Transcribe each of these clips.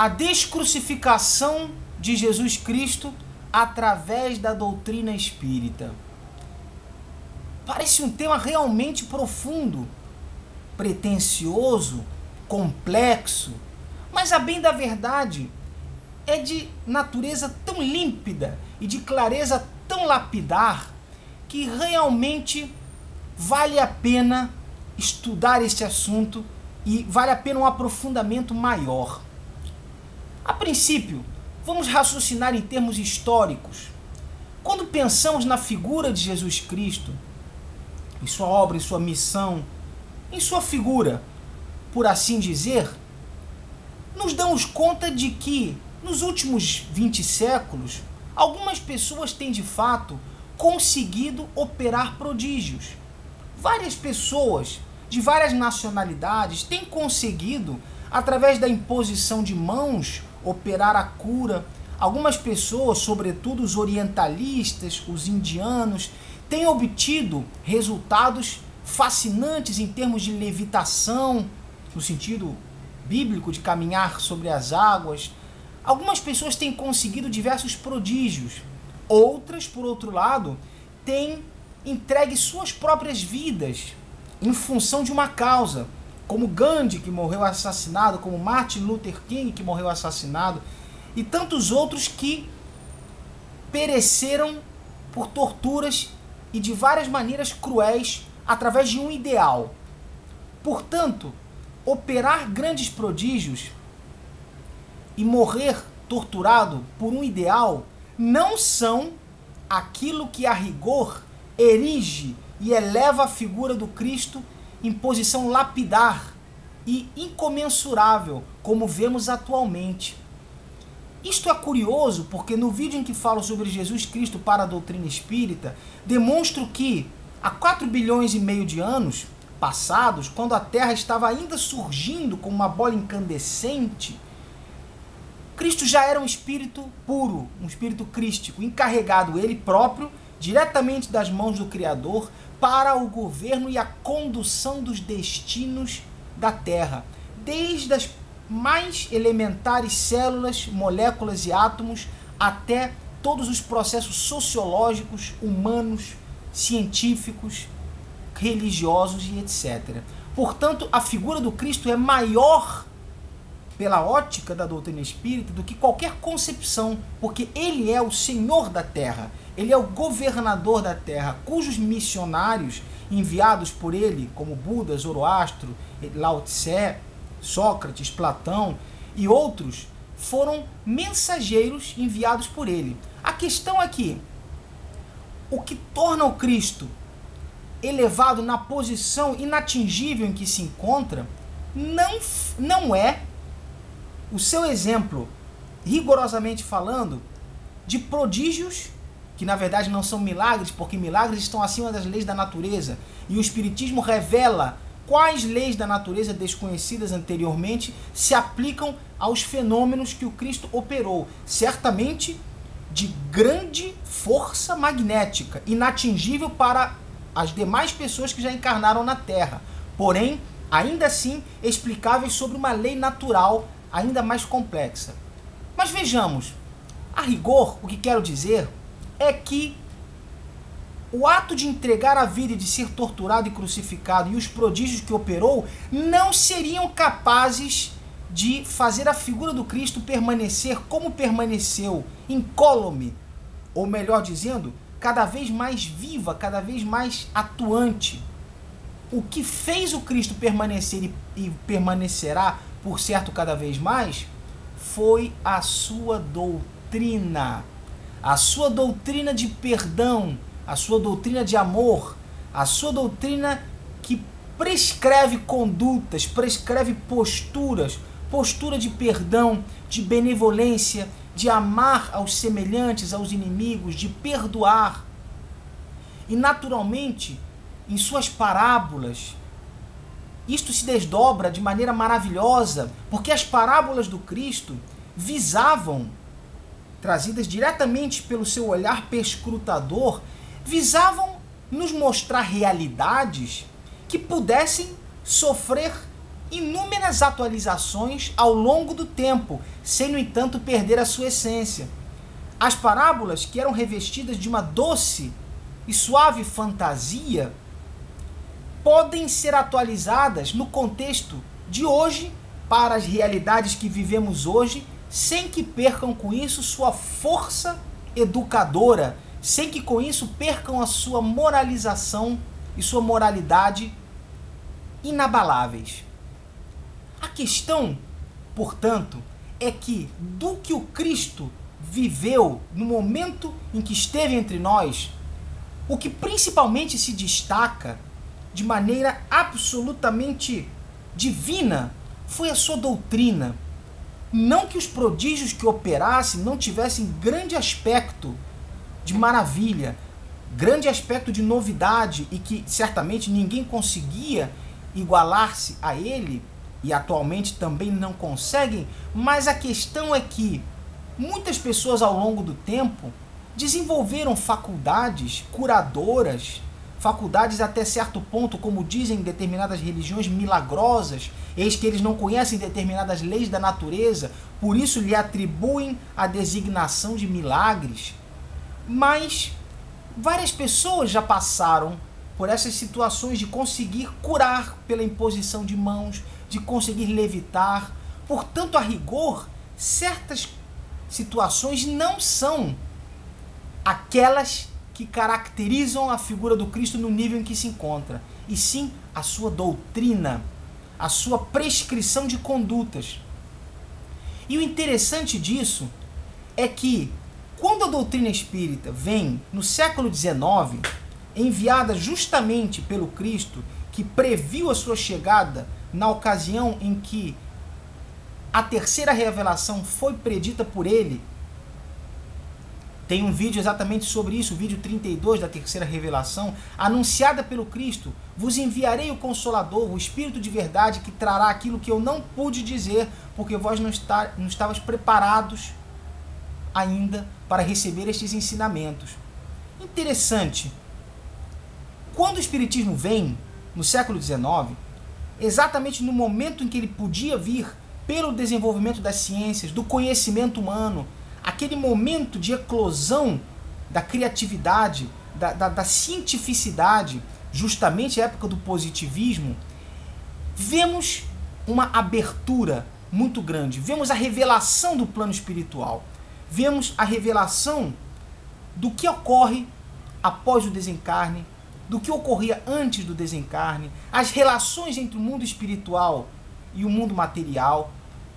a descrucificação de Jesus Cristo através da doutrina espírita. Parece um tema realmente profundo, pretensioso, complexo, mas a bem da verdade é de natureza tão límpida e de clareza tão lapidar que realmente vale a pena estudar este assunto e vale a pena um aprofundamento maior. A princípio, vamos raciocinar em termos históricos. Quando pensamos na figura de Jesus Cristo, em sua obra, em sua missão, em sua figura, por assim dizer, nos damos conta de que, nos últimos 20 séculos, algumas pessoas têm de fato conseguido operar prodígios. Várias pessoas de várias nacionalidades têm conseguido, através da imposição de mãos, operar a cura. Algumas pessoas, sobretudo os orientalistas, os indianos, têm obtido resultados fascinantes em termos de levitação, no sentido bíblico de caminhar sobre as águas. Algumas pessoas têm conseguido diversos prodígios. Outras, por outro lado, têm entregue suas próprias vidas em função de uma causa, como Gandhi, que morreu assassinado, como Martin Luther King, que morreu assassinado, e tantos outros que pereceram por torturas e de várias maneiras cruéis através de um ideal. Portanto, operar grandes prodígios e morrer torturado por um ideal não são aquilo que a rigor erige e eleva a figura do Cristo em posição lapidar e incomensurável, como vemos atualmente. Isto é curioso porque no vídeo em que falo sobre Jesus Cristo para a doutrina espírita, demonstro que há 4 bilhões e meio de anos passados, quando a Terra estava ainda surgindo como uma bola incandescente, Cristo já era um espírito puro, um espírito crístico, encarregado ele próprio, diretamente das mãos do Criador, para o governo e a condução dos destinos da Terra, desde as mais elementares células, moléculas e átomos, até todos os processos sociológicos, humanos, científicos, religiosos e etc. Portanto, a figura do Cristo é maior pela ótica da doutrina espírita do que qualquer concepção, porque ele é o Senhor da Terra, ele é o governador da Terra, cujos missionários enviados por ele, como Buda, Zoroastro, Lao Tse, Sócrates, Platão e outros, foram mensageiros enviados por ele. A questão é que o que torna o Cristo elevado na posição inatingível em que se encontra não é o seu exemplo, rigorosamente falando, de prodígios, que na verdade não são milagres, porque milagres estão acima das leis da natureza, e o Espiritismo revela quais leis da natureza desconhecidas anteriormente se aplicam aos fenômenos que o Cristo operou, certamente de grande força magnética, inatingível para as demais pessoas que já encarnaram na Terra, porém, ainda assim, explicáveis sobre uma lei natural ainda mais complexa. Mas vejamos, a rigor, o que quero dizer é que o ato de entregar a vida e de ser torturado e crucificado e os prodígios que operou não seriam capazes de fazer a figura do Cristo permanecer como permaneceu, incólume, ou melhor dizendo, cada vez mais viva, cada vez mais atuante. O que fez o Cristo permanecer e permanecerá, por certo, cada vez mais, foi a sua doutrina. A sua doutrina de perdão, a sua doutrina de amor, a sua doutrina que prescreve condutas, prescreve posturas, postura de perdão, de benevolência, de amar aos semelhantes, aos inimigos, de perdoar. E naturalmente, em suas parábolas, isto se desdobra de maneira maravilhosa, porque as parábolas do Cristo visavam, trazidas diretamente pelo seu olhar perscrutador, visavam nos mostrar realidades que pudessem sofrer inúmeras atualizações ao longo do tempo, sem, no entanto, perder a sua essência. As parábolas, que eram revestidas de uma doce e suave fantasia, podem ser atualizadas no contexto de hoje, para as realidades que vivemos hoje, sem que percam com isso sua força educadora, sem que com isso percam a sua moralização e sua moralidade inabaláveis. A questão, portanto, é que do que o Cristo viveu no momento em que esteve entre nós, o que principalmente se destaca de maneira absolutamente divina foi a sua doutrina. Não que os prodígios que operasse não tivessem grande aspecto de maravilha, grande aspecto de novidade, e que certamente ninguém conseguia igualar-se a ele, e atualmente também não conseguem, mas a questão é que muitas pessoas ao longo do tempo desenvolveram faculdades curadoras, faculdades até certo ponto, como dizem determinadas religiões, milagrosas, eis que eles não conhecem determinadas leis da natureza, por isso lhe atribuem a designação de milagres. Mas várias pessoas já passaram por essas situações de conseguir curar pela imposição de mãos, de conseguir levitar. Portanto, a rigor, certas situações não são aquelas que caracterizam a figura do Cristo no nível em que se encontra, e sim a sua doutrina, a sua prescrição de condutas. E o interessante disso é que, quando a doutrina espírita vem no século XIX, enviada justamente pelo Cristo, que previu a sua chegada na ocasião em que a terceira revelação foi predita por ele. Tem um vídeo exatamente sobre isso, o vídeo 32 da terceira revelação, anunciada pelo Cristo: vos enviarei o Consolador, o Espírito de verdade, que trará aquilo que eu não pude dizer, porque vós não estavas preparados ainda para receber estes ensinamentos. Interessante, quando o Espiritismo vem, no século XIX, exatamente no momento em que ele podia vir pelo desenvolvimento das ciências, do conhecimento humano, aquele momento de eclosão da criatividade, da cientificidade, justamente a época do positivismo, vemos uma abertura muito grande, vemos a revelação do plano espiritual, vemos a revelação do que ocorre após o desencarne, do que ocorria antes do desencarne, as relações entre o mundo espiritual e o mundo material,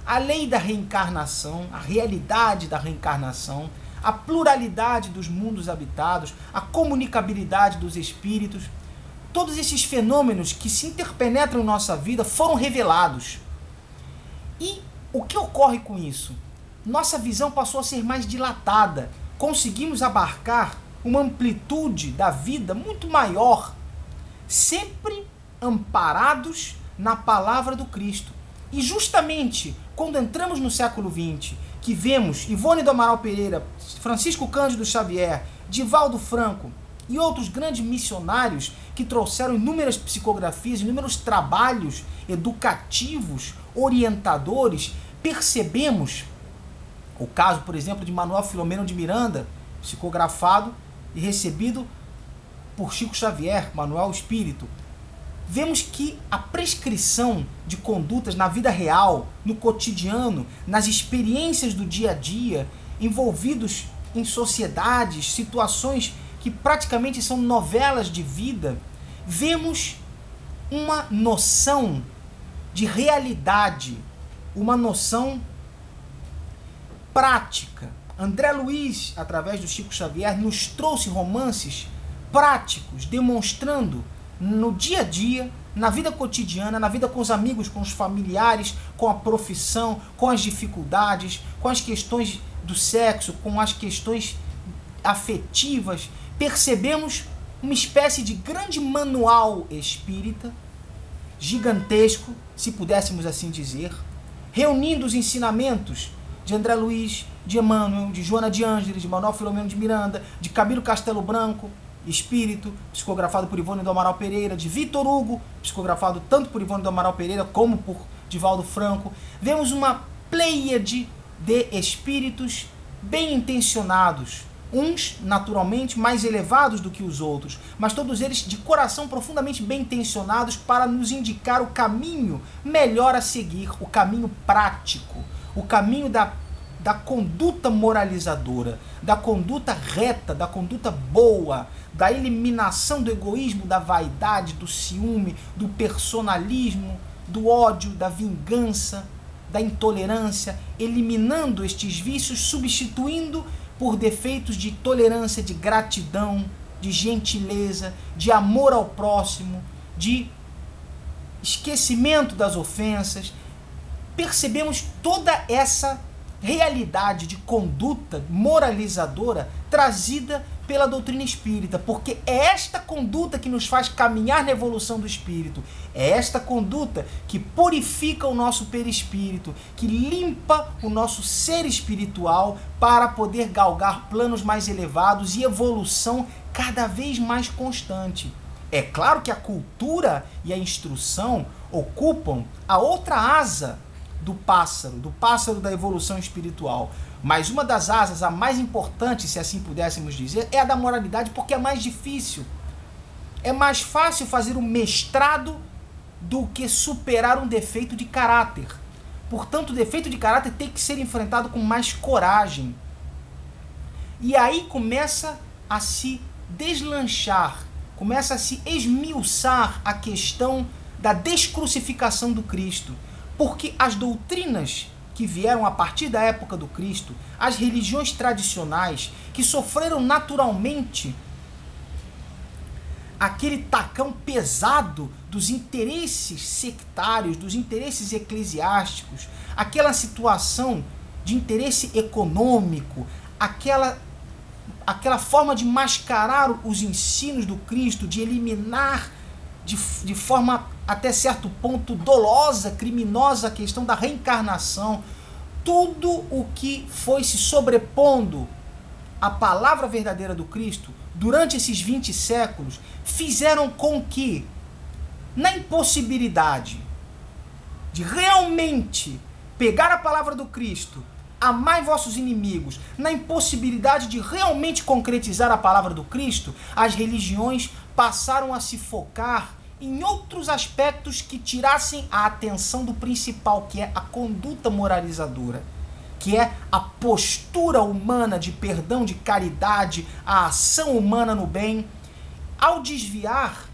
a lei da reencarnação, a realidade da reencarnação, a pluralidade dos mundos habitados, a comunicabilidade dos espíritos. Todos esses fenômenos que se interpenetram em nossa vida foram revelados. E o que ocorre com isso? Nossa visão passou a ser mais dilatada. Conseguimos abarcar uma amplitude da vida muito maior, sempre amparados na palavra do Cristo. E justamente quando entramos no século XX, que vemos Ivone do Amaral Pereira, Francisco Cândido Xavier, Divaldo Franco e outros grandes missionários que trouxeram inúmeras psicografias, inúmeros trabalhos educativos, orientadores, percebemos o caso, por exemplo, de Manuel Filomeno de Miranda, psicografado e recebido por Chico Xavier, Manuel Espírito. Vemos que a prescrição de condutas na vida real, no cotidiano, nas experiências do dia a dia, envolvidos em sociedades, situações que praticamente são novelas de vida, vemos uma noção de realidade, uma noção prática. André Luiz, através do Chico Xavier, nos trouxe romances práticos, demonstrando no dia a dia, na vida cotidiana, na vida com os amigos, com os familiares, com a profissão, com as dificuldades, com as questões do sexo, com as questões afetivas, percebemos uma espécie de grande manual espírita, gigantesco, se pudéssemos assim dizer, reunindo os ensinamentos de André Luiz, de Emmanuel, de Joana de Ângeles, de Manuel Filomeno de Miranda, de Camilo Castelo Branco, Espírito, psicografado por Ivone do Amaral Pereira, de Vitor Hugo, psicografado tanto por Ivone do Amaral Pereira como por Divaldo Franco. Vemos uma pleiade de espíritos bem intencionados, uns naturalmente mais elevados do que os outros, mas todos eles de coração profundamente bem intencionados para nos indicar o caminho melhor a seguir, o caminho prático, o caminho da conduta moralizadora, da conduta reta, da conduta boa, da eliminação do egoísmo, da vaidade, do ciúme, do personalismo, do ódio, da vingança, da intolerância, eliminando estes vícios, substituindo por defeitos de tolerância, de gratidão, de gentileza, de amor ao próximo, de esquecimento das ofensas. Percebemos toda essa realidade de conduta moralizadora trazida pela doutrina espírita, porque é esta conduta que nos faz caminhar na evolução do espírito, é esta conduta que purifica o nosso perispírito, que limpa o nosso ser espiritual para poder galgar planos mais elevados e evolução cada vez mais constante. É claro que a cultura e a instrução ocupam a outra asa do pássaro da evolução espiritual. Mas uma das asas, a mais importante, se assim pudéssemos dizer, é a da moralidade, porque é mais difícil. É mais fácil fazer um mestrado do que superar um defeito de caráter. Portanto, o defeito de caráter tem que ser enfrentado com mais coragem. E aí começa a se deslanchar, começa a se esmiuçar a questão da descrucificação do Cristo. Porque as doutrinas que vieram a partir da época do Cristo, as religiões tradicionais, que sofreram naturalmente aquele tacão pesado dos interesses sectários, dos interesses eclesiásticos, aquela situação de interesse econômico, aquela forma de mascarar os ensinos do Cristo, de eliminar de forma até certo ponto dolosa, criminosa, a questão da reencarnação. Tudo o que foi se sobrepondo à palavra verdadeira do Cristo durante esses 20 séculos fizeram com que, na impossibilidade de realmente pegar a palavra do Cristo, amai vossos inimigos, na impossibilidade de realmente concretizar a palavra do Cristo, as religiões passaram a se focar em outros aspectos que tirassem a atenção do principal, que é a conduta moralizadora, que é a postura humana de perdão, de caridade, a ação humana no bem. Ao desviar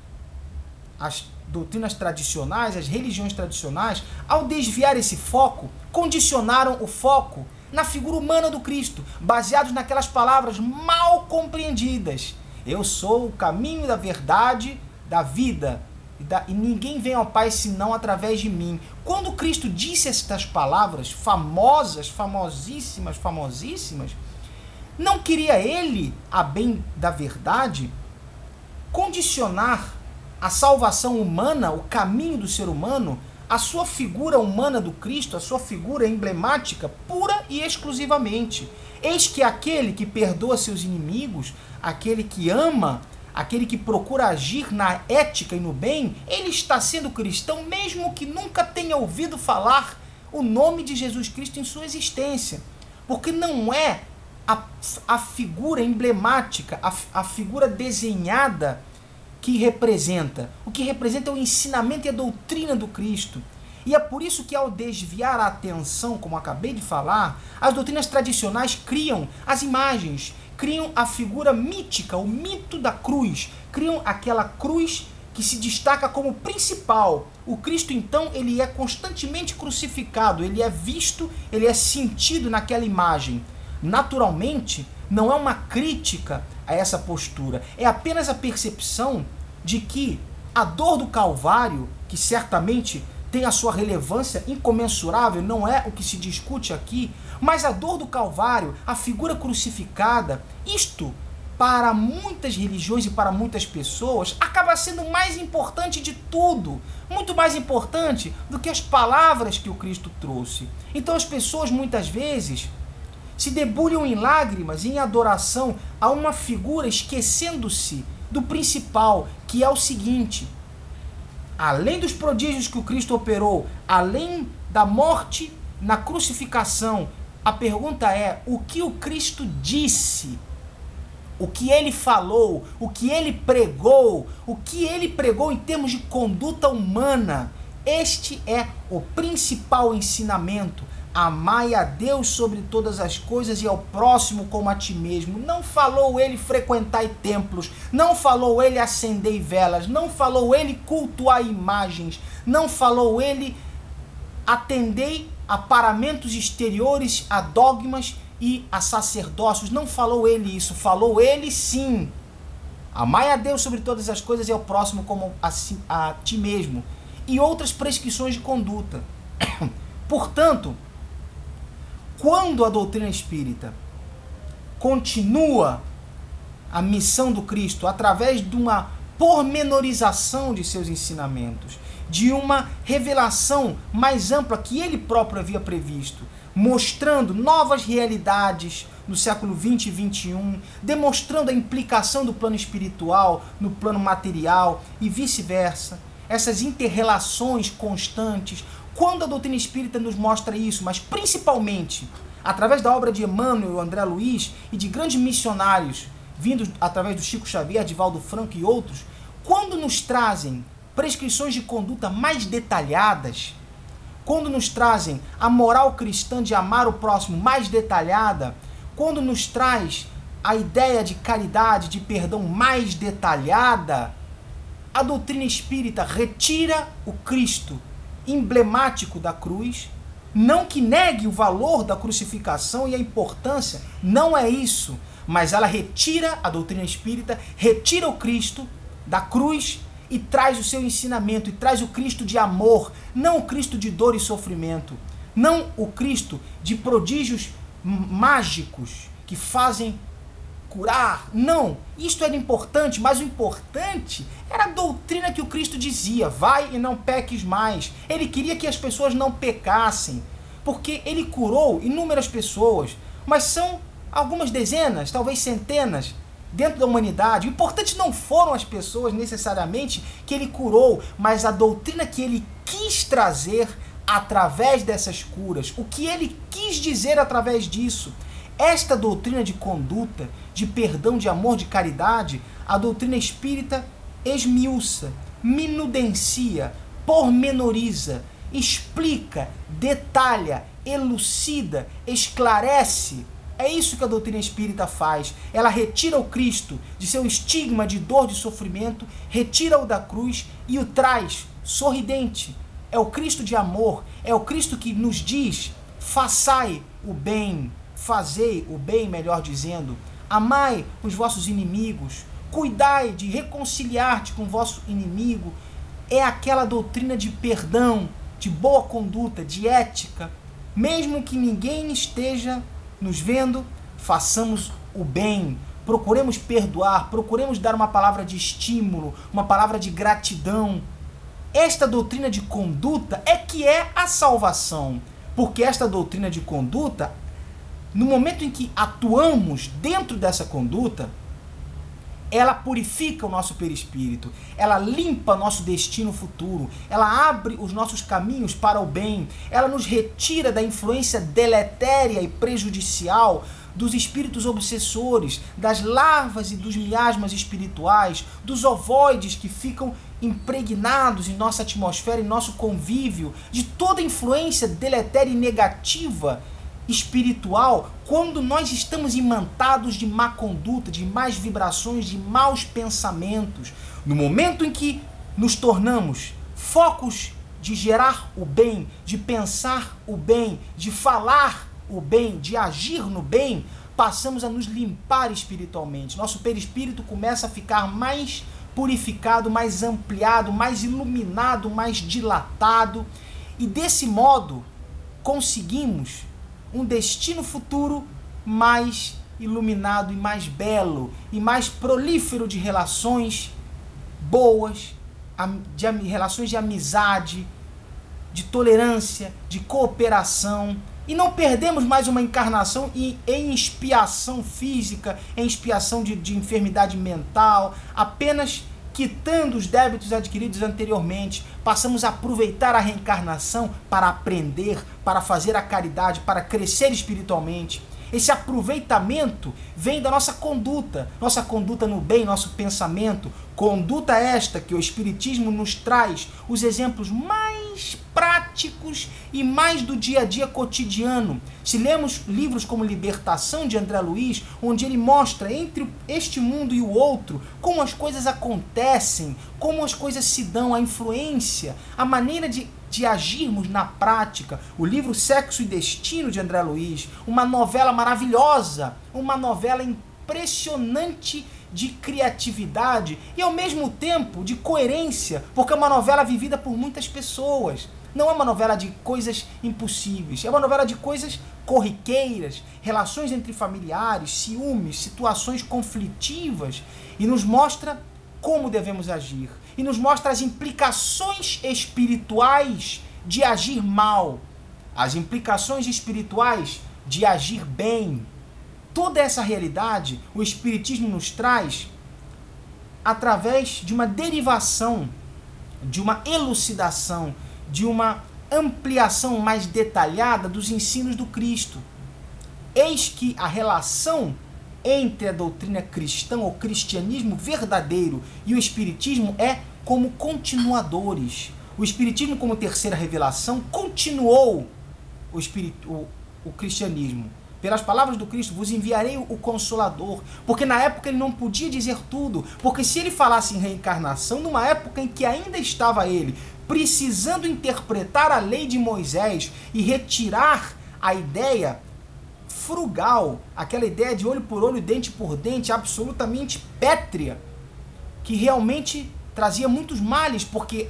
as doutrinas tradicionais, as religiões tradicionais, ao desviar esse foco, condicionaram o foco na figura humana do Cristo, baseados naquelas palavras mal compreendidas. Eu sou o caminho da verdade, da vida, e ninguém vem ao Pai senão através de mim. Quando Cristo disse estas palavras famosas, famosíssimas, não queria ele, a bem da verdade, condicionar a salvação humana, o caminho do ser humano, a sua figura humana do Cristo, a sua figura emblemática, pura e exclusivamente. Eis que aquele que perdoa seus inimigos, aquele que ama, aquele que procura agir na ética e no bem, ele está sendo cristão, mesmo que nunca tenha ouvido falar o nome de Jesus Cristo em sua existência. Porque não é a figura emblemática, a figura desenhada que representa. O que representa é o ensinamento e a doutrina do Cristo. E é por isso que, ao desviar a atenção, como acabei de falar, as doutrinas tradicionais criam as imagens, criam a figura mítica, o mito da cruz, criam aquela cruz que se destaca como principal. O Cristo, então, ele é constantemente crucificado, ele é visto, ele é sentido naquela imagem. Naturalmente, não é uma crítica a essa postura, é apenas a percepção de que a dor do Calvário, que certamente tem a sua relevância incomensurável, não é o que se discute aqui, mas a dor do Calvário, a figura crucificada, isto, para muitas religiões e para muitas pessoas, acaba sendo mais importante de tudo, muito mais importante do que as palavras que o Cristo trouxe. Então as pessoas muitas vezes se debulham em lágrimas, em adoração a uma figura, esquecendo-se do principal, que é o seguinte: além dos prodígios que o Cristo operou, além da morte na crucificação, a pergunta é: o que o Cristo disse? O que ele falou? O que ele pregou? O que ele pregou em termos de conduta humana? Este é o principal ensinamento. Amai a Deus sobre todas as coisas e ao próximo como a ti mesmo. Não falou ele frequentai templos, não falou ele acendei velas, não falou ele cultuar imagens, não falou ele atendei a paramentos exteriores, a dogmas e a sacerdócios. Não falou ele isso, falou ele sim: amai a Deus sobre todas as coisas e ao próximo como a ti mesmo, e outras prescrições de conduta. Portanto, quando a doutrina espírita continua a missão do Cristo através de uma pormenorização de seus ensinamentos, de uma revelação mais ampla que ele próprio havia previsto, mostrando novas realidades no século 20 e 21, demonstrando a implicação do plano espiritual no plano material e vice-versa, essas inter-relações constantes. Quando a doutrina espírita nos mostra isso, mas principalmente através da obra de Emmanuel, André Luiz e de grandes missionários, vindos através do Chico Xavier, Divaldo Franco e outros, quando nos trazem prescrições de conduta mais detalhadas, quando nos trazem a moral cristã de amar o próximo mais detalhada, quando nos traz a ideia de caridade, de perdão mais detalhada, a doutrina espírita retira o Cristo emblemático da cruz, não que negue o valor da crucificação e a importância, não é isso, mas ela retira, a doutrina espírita retira o Cristo da cruz e traz o seu ensinamento, e traz o Cristo de amor, não o Cristo de dor e sofrimento, não o Cristo de prodígios mágicos que fazem curar, não, isto era importante, mas o importante era a doutrina que o Cristo dizia: vai e não peques mais. Ele queria que as pessoas não pecassem, porque ele curou inúmeras pessoas, mas são algumas dezenas, talvez centenas, dentro da humanidade. O importante não foram as pessoas necessariamente que ele curou, mas a doutrina que ele quis trazer através dessas curas, o que ele quis dizer através disso. Esta doutrina de conduta, de perdão, de amor, de caridade, a doutrina espírita esmiuça, minudencia, pormenoriza, explica, detalha, elucida, esclarece. É isso que a doutrina espírita faz. Ela retira o Cristo de seu estigma de dor, de sofrimento, retira-o da cruz e o traz sorridente. É o Cristo de amor, é o Cristo que nos diz: façai o bem, fazei o bem, melhor dizendo, amai os vossos inimigos, cuidai de reconciliar-te com o vosso inimigo. É aquela doutrina de perdão, de boa conduta, de ética. Mesmo que ninguém esteja nos vendo, façamos o bem, procuremos perdoar, procuremos dar uma palavra de estímulo, uma palavra de gratidão. Esta doutrina de conduta é que é a salvação, porque esta doutrina de conduta, no momento em que atuamos dentro dessa conduta, ela purifica o nosso perispírito, ela limpa nosso destino futuro, ela abre os nossos caminhos para o bem, ela nos retira da influência deletéria e prejudicial dos espíritos obsessores, das larvas e dos miasmas espirituais, dos ovoides que ficam impregnados em nossa atmosfera, em nosso convívio, de toda influência deletéria e negativa espiritual, quando nós estamos imantados de má conduta, de más vibrações, de maus pensamentos. No momento em que nos tornamos focos de gerar o bem, de pensar o bem, de falar o bem, de agir no bem, passamos a nos limpar espiritualmente. Nosso perispírito começa a ficar mais purificado, mais ampliado, mais iluminado, mais dilatado, e desse modo conseguimos um destino futuro mais iluminado e mais belo e mais prolífero de relações boas, relações de amizade, de tolerância, de cooperação E não perdemos mais uma encarnação em expiação física, em expiação de enfermidade mental, apenas quitando os débitos adquiridos anteriormente. Passamos a aproveitar a reencarnação para aprender, para fazer a caridade, para crescer espiritualmente. Esse aproveitamento vem da nossa conduta no bem, nosso pensamento. Conduta esta que o Espiritismo nos traz os exemplos mais práticos e mais do dia a dia cotidiano. Se lemos livros como Libertação, de André Luiz, onde ele mostra entre este mundo e o outro como as coisas acontecem, como as coisas se dão, a influência, a maneira de agirmos na prática. O livro Sexo e Destino, de André Luiz, uma novela maravilhosa, uma novela impressionante de criatividade e ao mesmo tempo de coerência, porque é uma novela vivida por muitas pessoas. Não é uma novela de coisas impossíveis, é uma novela de coisas corriqueiras, relações entre familiares, ciúmes, situações conflitivas, e nos mostra como devemos agir, e nos mostra as implicações espirituais de agir mal, as implicações espirituais de agir bem. Toda essa realidade o Espiritismo nos traz através de uma derivação, de uma elucidação, de uma ampliação mais detalhada dos ensinos do Cristo. Eis que a relação entre a doutrina cristã, o cristianismo verdadeiro, e o Espiritismo é como continuadores. O Espiritismo, como terceira revelação, continuou o cristianismo. Pelas palavras do Cristo, vos enviarei o Consolador, porque na época ele não podia dizer tudo, porque se ele falasse em reencarnação, numa época em que ainda estava ele precisando interpretar a lei de Moisés e retirar a ideia frugal, aquela ideia de olho por olho, dente por dente, absolutamente pétrea, que realmente trazia muitos males, porque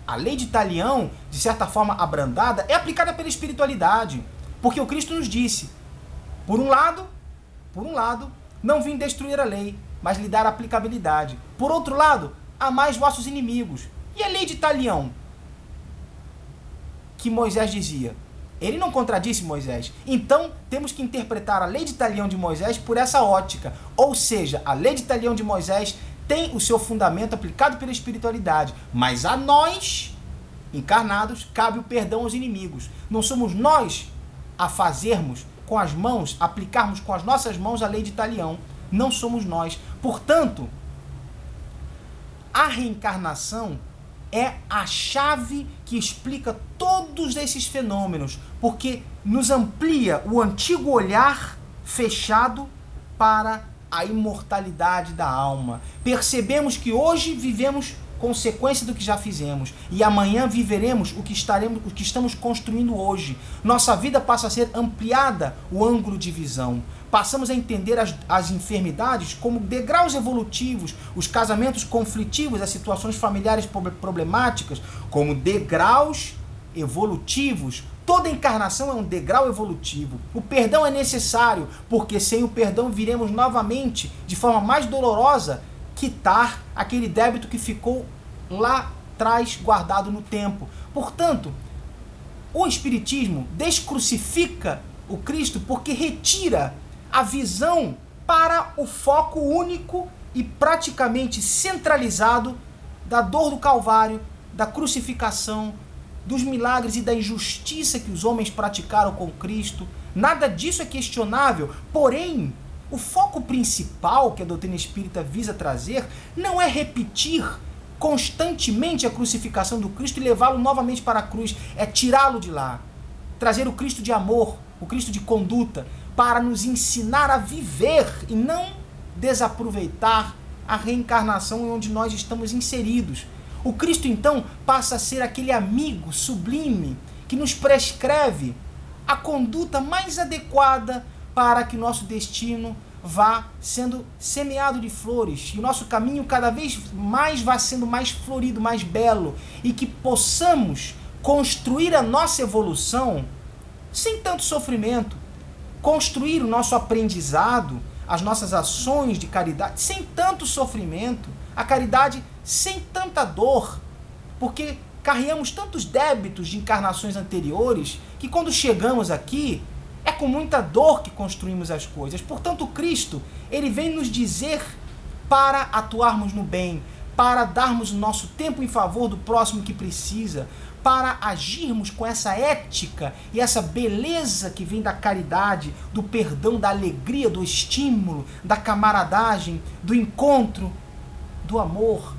a lei de Talião, de certa forma abrandada, é aplicada pela espiritualidade, porque o Cristo nos disse: por um lado, não vim destruir a lei, mas lhe dar aplicabilidade. Por outro lado, amai os vossos inimigos. E a lei de Talião, que Moisés dizia? Ele não contradisse Moisés. Então, temos que interpretar a lei de Talião de Moisés por essa ótica. Ou seja, a lei de Talião de Moisés tem o seu fundamento aplicado pela espiritualidade, mas a nós, encarnados, cabe o perdão aos inimigos. Não somos nós a fazermos com as mãos, aplicarmos com as nossas mãos a lei de Talião. Não somos nós. Portanto, a reencarnação é a chave que explica todos esses fenômenos, porque nos amplia o antigo olhar fechado para a imortalidade da alma. Percebemos que hoje vivemos consequência do que já fizemos, e amanhã viveremos o que estamos construindo hoje. Nossa vida passa a ser ampliada, o ângulo de visão. Passamos a entender as enfermidades como degraus evolutivos, os casamentos conflitivos, as situações familiares problemáticas como degraus evolutivos. Toda encarnação é um degrau evolutivo. O perdão é necessário, porque sem o perdão viremos novamente, de forma mais dolorosa, quitar aquele débito que ficou lá atrás guardado no tempo. Portanto, o Espiritismo descrucifica o Cristo porque retira a visão para o foco único e praticamente centralizado da dor do Calvário, da crucificação, dos milagres e da injustiça que os homens praticaram com Cristo. Nada disso é questionável, porém, o foco principal que a doutrina espírita visa trazer não é repetir constantemente a crucificação do Cristo e levá-lo novamente para a cruz, é tirá-lo de lá, trazer o Cristo de amor, o Cristo de conduta, para nos ensinar a viver e não desaproveitar a reencarnação onde nós estamos inseridos. O Cristo, então, passa a ser aquele amigo sublime que nos prescreve a conduta mais adequada para que nosso destino vá sendo semeado de flores, e o nosso caminho cada vez mais vá sendo mais florido, mais belo, e que possamos construir a nossa evolução sem tanto sofrimento, construir o nosso aprendizado, as nossas ações de caridade sem tanto sofrimento, a caridade sem tanta dor, porque carregamos tantos débitos de encarnações anteriores que quando chegamos aqui, é com muita dor que construímos as coisas. Portanto, Cristo, ele vem nos dizer para atuarmos no bem, para darmos o nosso tempo em favor do próximo que precisa, para agirmos com essa ética e essa beleza que vem da caridade, do perdão, da alegria, do estímulo, da camaradagem, do encontro, do amor.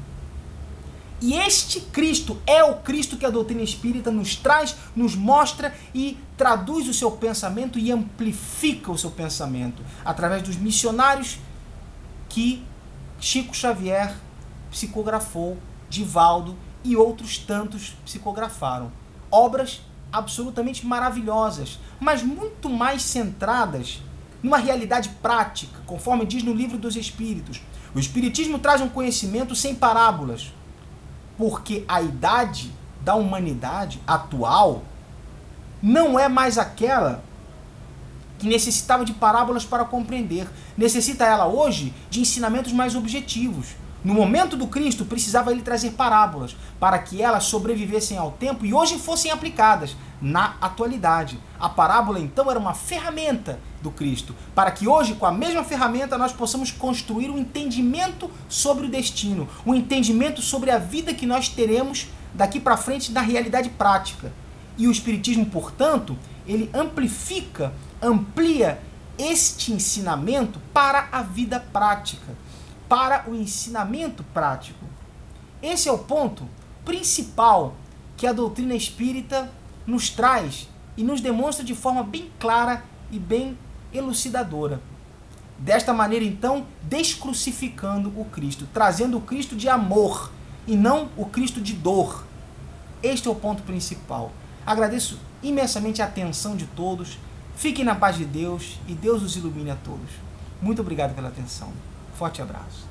E este Cristo é o Cristo que a doutrina espírita nos traz, nos mostra e traduz o seu pensamento e amplifica o seu pensamento através dos missionários que Chico Xavier psicografou, Divaldo e outros tantos psicografaram. Obras absolutamente maravilhosas, mas muito mais centradas numa realidade prática, conforme diz no Livro dos Espíritos. O Espiritismo traz um conhecimento sem parábolas, porque a idade da humanidade atual não é mais aquela que necessitava de parábolas para compreender. Necessita ela hoje de ensinamentos mais objetivos. No momento do Cristo, precisava ele trazer parábolas para que elas sobrevivessem ao tempo e hoje fossem aplicadas na atualidade. A parábola, então, era uma ferramenta do Cristo, para que hoje, com a mesma ferramenta, nós possamos construir um entendimento sobre o destino, um entendimento sobre a vida que nós teremos daqui para frente na realidade prática. E o Espiritismo, portanto, ele amplifica, amplia este ensinamento para a vida prática, para o ensinamento prático. Esse é o ponto principal que a doutrina espírita nos traz e nos demonstra de forma bem clara e bem elucidadora. Desta maneira, então, descrucificando o Cristo, trazendo o Cristo de amor e não o Cristo de dor. Este é o ponto principal. Agradeço imensamente a atenção de todos. Fiquem na paz de Deus e Deus os ilumine a todos. Muito obrigado pela atenção. Forte abraço.